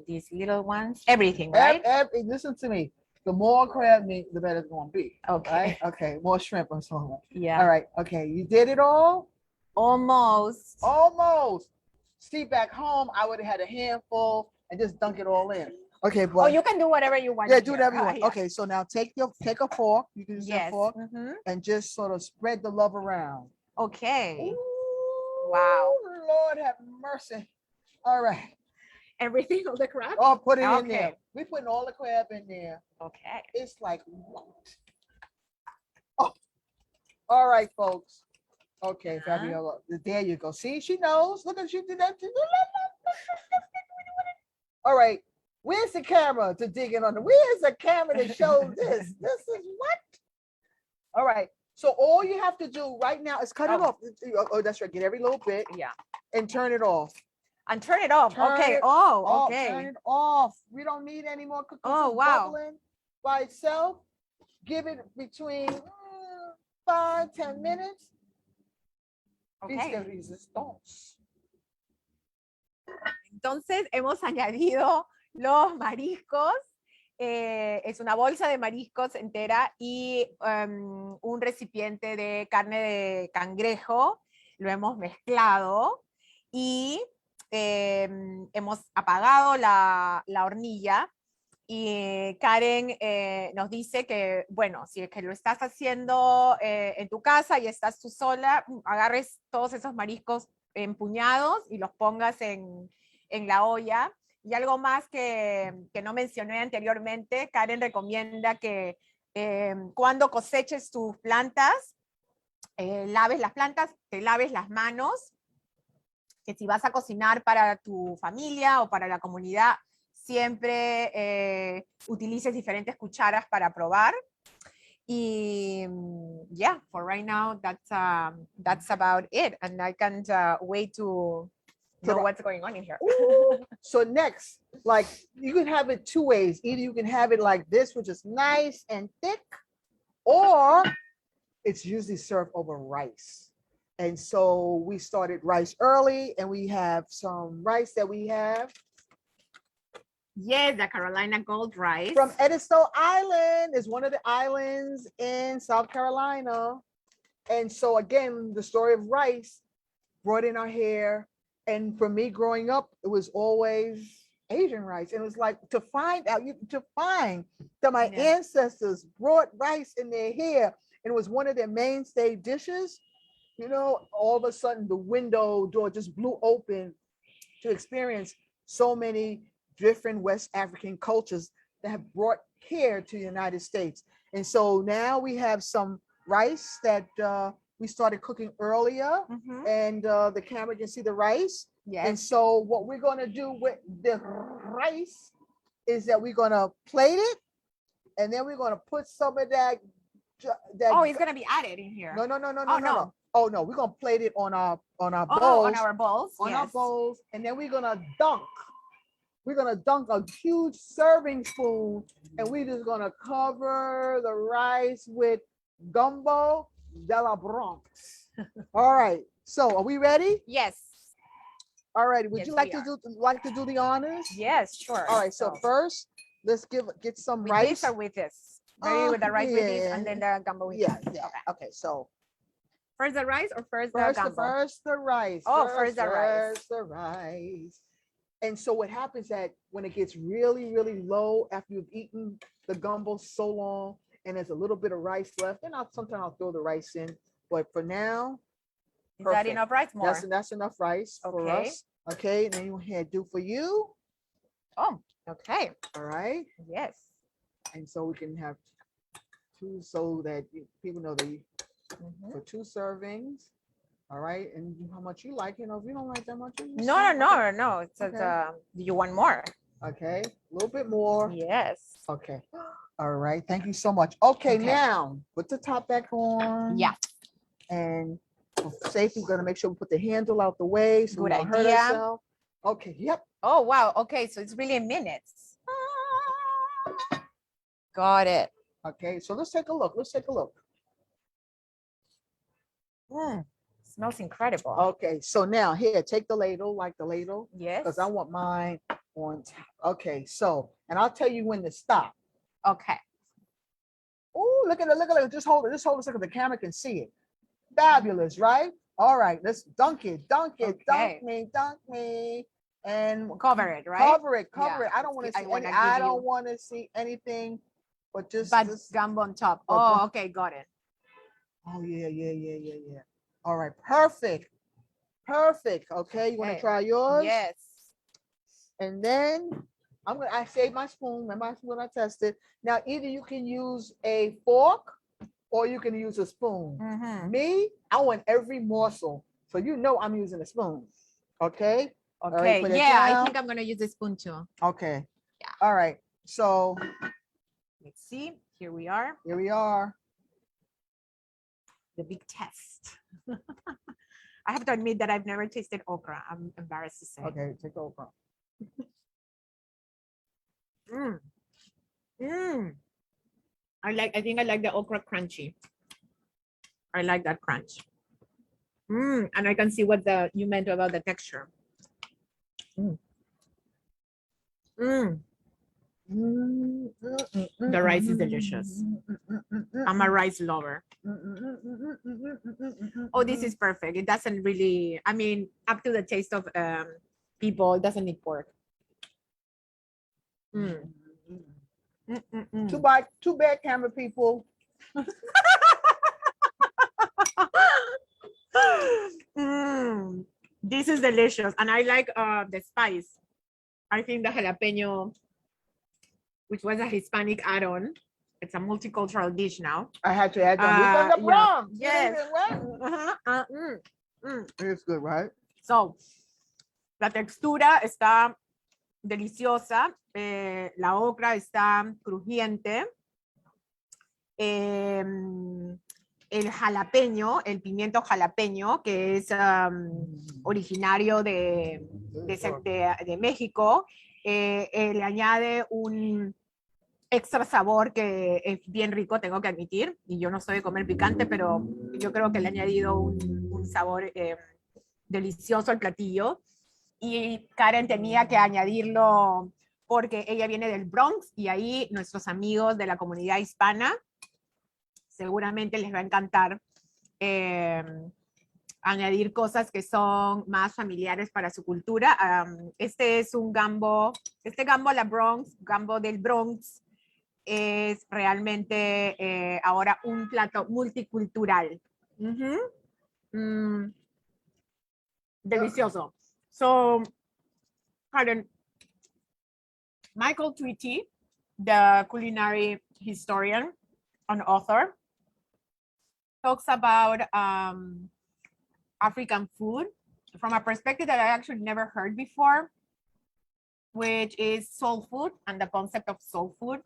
These little ones, everything, right? Listen to me. The more crab meat, the better it's going to be. Okay. Right? Okay. More shrimp or something. Yeah. All right. Okay. You did it all? Almost. Almost. See, back home, I would have had a handful and just dunk it all in. Okay, but you can do whatever you want. Yeah, do whatever you want. Yeah. Okay, so now take a fork. You can use your Yes. fork and just sort of spread the love around. Okay. Ooh, Wow. Lord have mercy. All right. Everything of the crab? Oh, put it in Okay. there. We're putting all the crab in there. Okay. It's like, what? Oh, all right, folks. Okay, Fabiola, there you go. See, she knows. Look at you did that. All right, where's the camera to dig in on? Where's the camera to show this? This is what? All right. So all you have to do right now is cut it off. Oh, that's right. Get every little bit. Yeah. And turn it off. And turn it off. Turn Okay. it Oh, okay. Turn it off. We don't need any more cooking. Oh, wow. Bubbling by itself. Give it between 5-10 minutes. Okay. Resistance. Entonces hemos añadido los mariscos. Es una bolsa de mariscos entera y un recipiente de carne de cangrejo. Lo hemos mezclado y hemos apagado la hornilla. Y Karen nos dice que, bueno, si es que lo estás haciendo en tu casa y estás tú sola, agarres todos esos mariscos empuñados y los pongas en la olla. Y algo más que no mencioné anteriormente, Karen recomienda que cuando coseches tus plantas, laves las plantas, te laves las manos, que si vas a cocinar para tu familia o para la comunidad, siempre utilices diferentes cucharas para probar. Y yeah, for right now, that's about it. And I can't wait to know what's going on in here. So next, like you can have it two ways. Either you can have it like this, which is nice and thick, or it's usually served over rice. And so we started rice early, and we have some rice that we have. Yes, the Carolina Gold rice. From Edisto Island is one of the islands in South Carolina. And so again, the story of rice brought in our hair. And for me growing up, it was always Asian rice. And it was like to find out, to find that my Yeah. ancestors brought rice in their hair and it was one of their mainstay dishes. You know, all of a sudden the window door just blew open to experience so many different West African cultures that have brought hair to the United States. And so now we have some rice that we started cooking earlier, Mhm. and the camera can see the rice. And Yes. so what we're gonna do with the rice is that we're gonna plate it, and then we're gonna put some of that. Oh, it's gonna be added in here. No, no, no, no, Oh, no, no, no. Oh no, we're gonna plate it on our Oh, bowls, on our bowls. on our Yes. bowls, and then we're gonna dunk. We're gonna dunk a huge serving spoon, and we're just gonna cover the rice with gumbo de la Bronx. All right. So are we ready? Yes. All right. Would Yes, you like we to do the honors? Yes, sure. All right. So first, let's get some with rice. this or with this? Maybe with the rice with this and then the gumbo with Yeah, this. yeah. Okay. Okay. So First the rice or first the first, gumbo? the rice. Oh, first the rice. First the rice. And so what happens that when it gets really, really low after you've eaten the gumbo so long, and there's a little bit of rice left, and sometimes I'll throw the rice in. But for now, Is that perfect. enough rice? More. That's enough rice for Okay. us. Okay, and then you had do for you. Oh, okay. All right, Yes. and so we can have two, so that people know that Mhm. for 2 servings. All right, and how much you like? You know, if you don't like that much, you just No, say, no. It's Okay. do you want more? Okay, a little bit more. Yes. Okay. All right. Thank you so much. Okay, Okay. now put the top back on. Yeah. And for safety, we're gonna make sure we put the handle out the way so we Good don't hurt idea. ourselves. Okay. Yep. Oh, wow. Okay. So it's really in minutes. Got it. Okay. So let's take a look. Let's take a look. Smells incredible. Okay. So now here, take the ladle, like the ladle, Yes. because I want mine on top. Okay. So, and I'll tell you when to stop. Okay. Oh, look at it. Look at it. Just hold it. Just hold it so the camera can see it. Fabulous, right? All right. Let's dunk it. Dunk it. Okay. Dunk me. Dunk me. And Cover it, right? cover it. Cover Yeah, it. I don't want to I see wanna any. I give don't you- want to see anything, but just. But just gumbo on top. But Oh, gum- okay. Got it. oh yeah, yeah, yeah, yeah, yeah. All right. Perfect. Perfect. Okay. You want to Okay. try yours? Yes. And then I saved my spoon. Remember my spoon I tested. Now either you can use a fork or you can use a spoon. Mhm. Me, I want every morsel. So you know I'm using a spoon. Okay. right, Okay. put it Yeah, I down. think I'm gonna use the spoon too. Okay. Yeah. All right. So Let's see. Here we are. here we are. The big test. I have to admit that I've never tasted okra. I'm embarrassed to say. Okay, take over. Mm. Mm. I think I like the okra crunchy. I like that crunch. And I can see what you meant about the texture. The rice is delicious. I'm a rice lover. Oh, this is perfect. It doesn't really, I mean, up to the taste of people, it doesn't need pork. Too bad, camera people. This is delicious. And I like the spice. I think the jalapeno, which was a Hispanic add-on, it's a multicultural dish now. I had to add that. We from the yeah. Bronx. Yes. It's good, right? So, la textura está deliciosa. La okra está crujiente. El jalapeño, el pimiento jalapeño, que es originario de México, le añade un extra sabor que es bien rico, tengo que admitir, y yo no soy de comer picante, pero yo creo que le ha añadido un sabor delicioso al platillo, y Karen tenía que añadirlo porque ella viene del Bronx y ahí nuestros amigos de la comunidad hispana seguramente les va a encantar añadir cosas que son más familiares para su cultura. Este es un gambo, este gambo a la Bronx, gambo del Bronx, es realmente ahora un plato multicultural. Delicioso. So, Karen, Michael Tweety, the culinary historian and author, talks about African food from a perspective that I actually never heard before, which is soul food and the concept of soul food.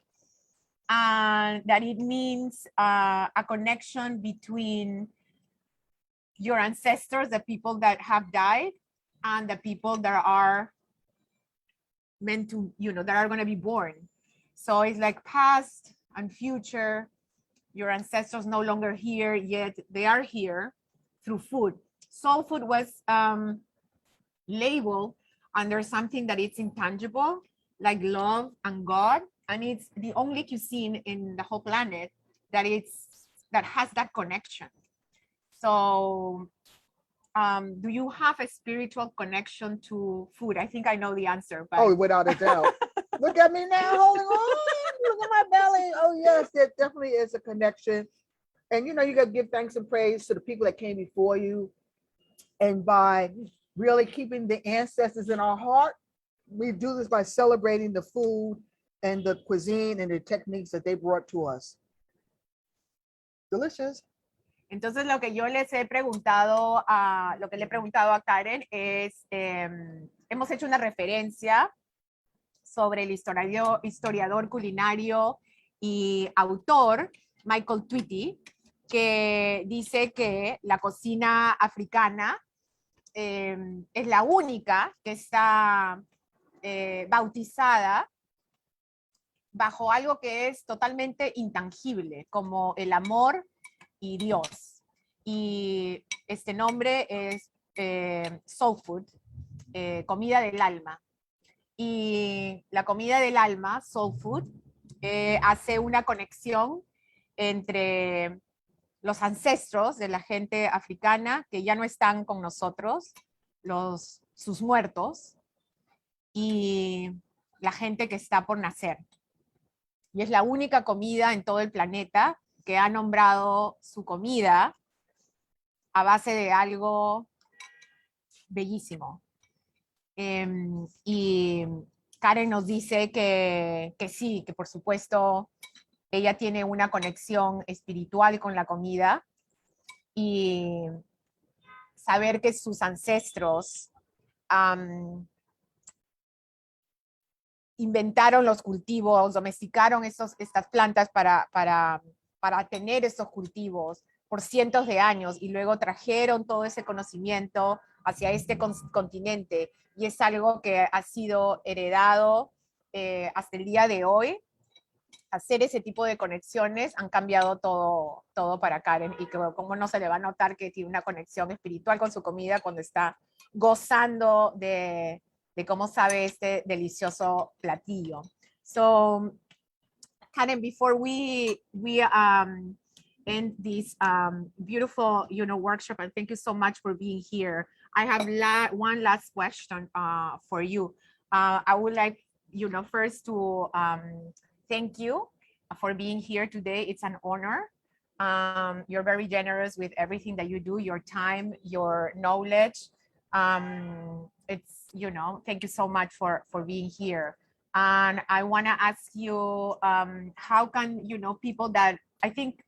And that it means a connection between your ancestors, the people that have died, and the people that are meant to, that are going to be born. So it's like past and future. Your ancestors no longer here, yet they are here through food. Soul food was labeled under something that it's intangible, like love and God, and it's the only cuisine in the whole planet that has that connection. So do you have a spiritual connection to food? I think I know the answer. But... Oh, without a doubt. Look at me now, holding on. Look at my belly. Oh, yes, there definitely is a connection. And, you got to give thanks and praise to the people that came before you. And by really keeping the ancestors in our heart, we do this by celebrating the food and the cuisine and the techniques that they brought to us. Delicious. Entonces lo que yo les he preguntado lo que le he preguntado a Karen es, hemos hecho una referencia sobre el historiador culinario y autor Michael Tweety, que dice que la cocina africana es la única que está bautizada bajo algo que es totalmente intangible, como el amor y Dios. Y este nombre es soul food, comida del alma. Y la comida del alma, soul food, hace una conexión entre los ancestros de la gente africana que ya no están con nosotros, sus muertos, y la gente que está por nacer. Y es la única comida en todo el planeta que ha nombrado su comida a base de algo bellísimo. Y Karen nos dice que sí, que por supuesto ella tiene una conexión espiritual con la comida y saber que sus ancestros inventaron los cultivos, domesticaron estas plantas para tener estos cultivos por cientos de años y luego trajeron todo ese conocimiento hacia este continente y es algo que ha sido heredado hasta el día de hoy. Hacer ese tipo de conexiones han cambiado todo para Karen y que cómo no se le va a notar que tiene una conexión espiritual con su comida cuando está gozando de cómo sabe este delicioso platillo. So, Karen, before we end this beautiful, workshop, and thank you so much for being here. I have one last question for you. I would like, first to thank you for being here today. It's an honor. You're very generous with everything that you do, your time, your knowledge. Thank you so much for being here. And I want to ask you, how can, people that, I think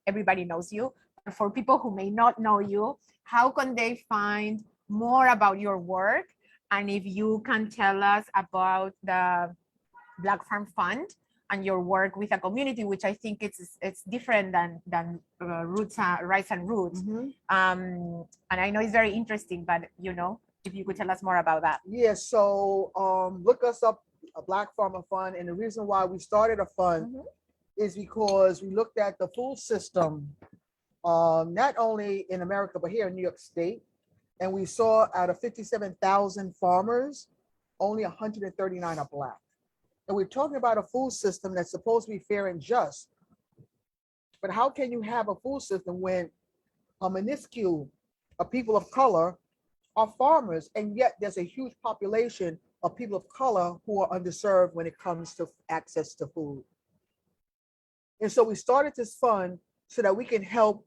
everybody knows you, but for people who may not know you, how can they find more about your work? And if you can tell us about the Black Farm Fund and your work with a community, which I think it's different than Rice and Roots. Mm-hmm. And I know it's very interesting, but if you could tell us more about that. Yeah, so look us up, a Black Farmer Fund, and the reason why we started a fund mm-hmm. is because we looked at the food system, not only in America, but here in New York State. And we saw out of 57,000 farmers, only 139 are Black. And we're talking about a food system that's supposed to be fair and just. But how can you have a food system when a minuscule of people of color are farmers, and yet there's a huge population of people of color who are underserved when it comes to access to food? And so we started this fund so that we can help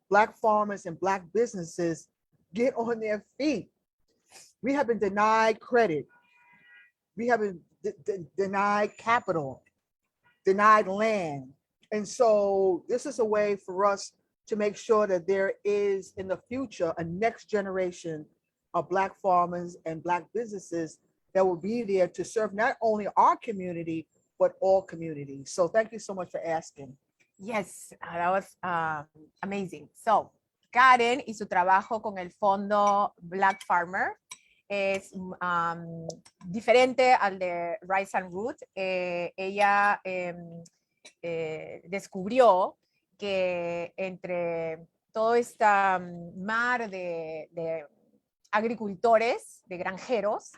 Black farmers and Black businesses get on their feet. We have been denied credit. We have been denied capital, denied land. And so this is a way for us to make sure that there is in the future a next generation of Black farmers and Black businesses that will be there to serve not only our community, but all communities. So thank you so much for asking. Yes, that was amazing. So, Karen y su trabajo con el fondo Black Farmer es diferente al de Rice and Root. Ella descubrió que entre todo este mar de agricultores, de granjeros,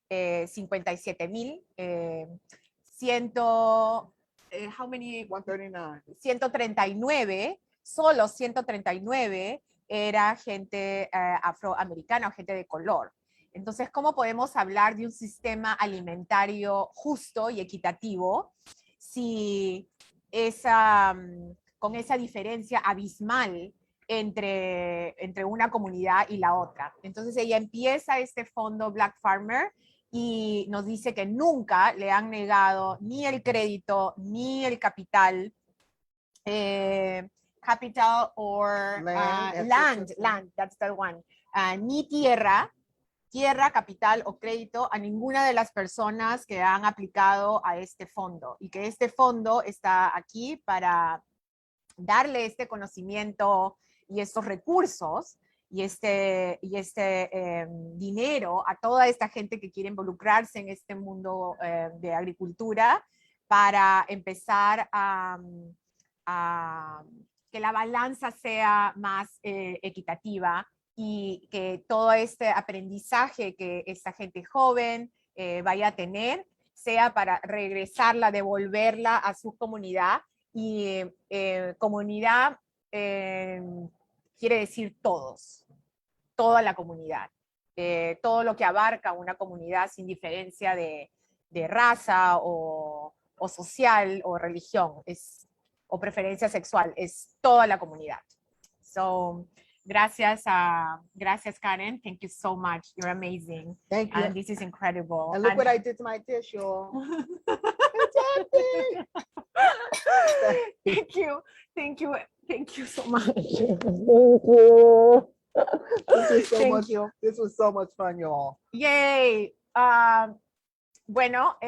57,000, how many? 139. 139, solo 139 era gente afroamericana o gente de color. Entonces, ¿cómo podemos hablar de un sistema alimentario justo y equitativo si con esa diferencia abismal entre una comunidad y la otra? Entonces, ella empieza este fondo Black Farmer y nos dice que nunca le han negado ni el crédito ni el capital, capital or land, that's the one, ni tierra, capital o crédito a ninguna de las personas que han aplicado a este fondo, y que este fondo está aquí para darle este conocimiento y estos recursos y este dinero a toda esta gente que quiere involucrarse en este mundo de agricultura, para empezar a que la balanza sea más equitativa, y que todo este aprendizaje que esta gente joven vaya a tener sea para regresarla, devolverla a su comunidad. Y comunidad quiere decir todos, toda la comunidad, todo lo que abarca una comunidad sin diferencia de raza o social o religión, o preferencia sexual, es toda la comunidad. So, gracias Karen, thank you so much, you're amazing. Thank you. And this is incredible. And look what I did to my dish, y'all. Thank you so much. Thank you. This was so much fun, y'all. Yay. Bueno,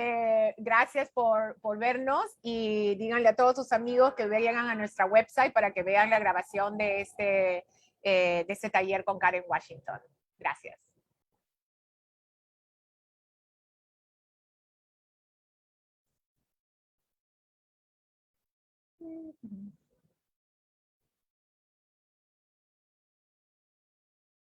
gracias por vernos, y díganle a todos sus amigos que vayan a nuestra website para que vean la grabación de este taller con Karen Washington. Gracias.